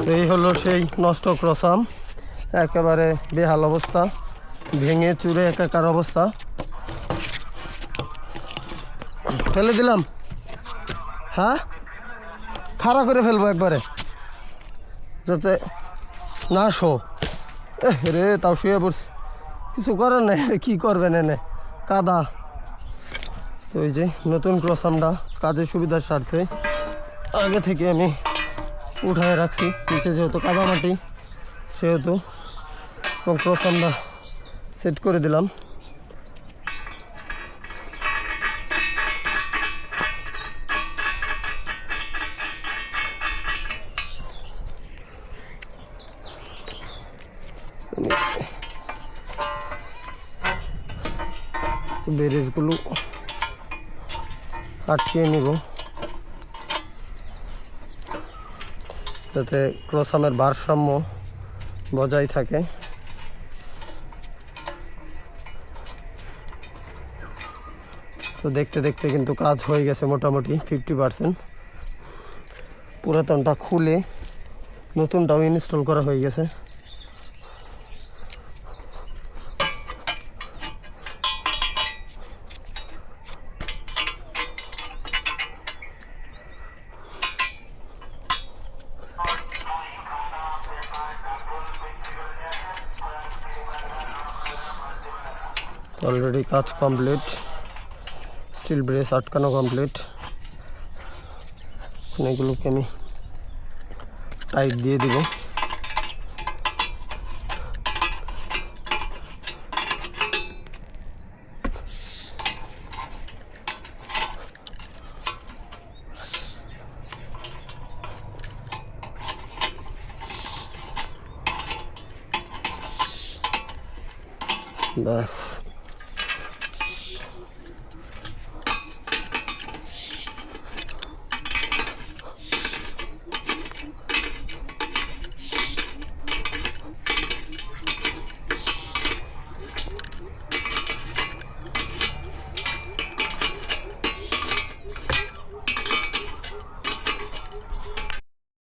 তো এই হলো সেই নষ্ট ক্রসাম, একেবারে বেহাল অবস্থা, ভেঙে চুরে একাকার অবস্থা। ফেলে দিলাম, হ্যাঁ খাড়া করে ফেলবো একবারে যাতে না শো। রে তাও শুয়ে পড়ছি, কিছু করার নেই, কী করবেন এনে কাদা। তো এই যে নতুন ক্রসামটা কাজের সুবিধার স্বার্থে আগে থেকে আমি উঠায় রাখছি, নিচে যেহেতু কাদা মাটি সেহেতু, এবং ক্রসামটা সেট করে দিলাম। বেরেজগুলো আটকিয়ে নিব যাতে ক্রসামের ভারসাম্য বজায় থাকে। তো দেখতে দেখতে কিন্তু কাজ হয়ে গেছে মোটামুটি 50%। পুরাতনটা খুলে নতুনটাও ইনস্টল করা হয়ে গেছে। অলরেডি কাজ কমপ্লিট, স্টিল ব্রেস আটকানো কমপ্লিট। এগুলোকে আমি টাইট দিয়ে দিব। ব্যাস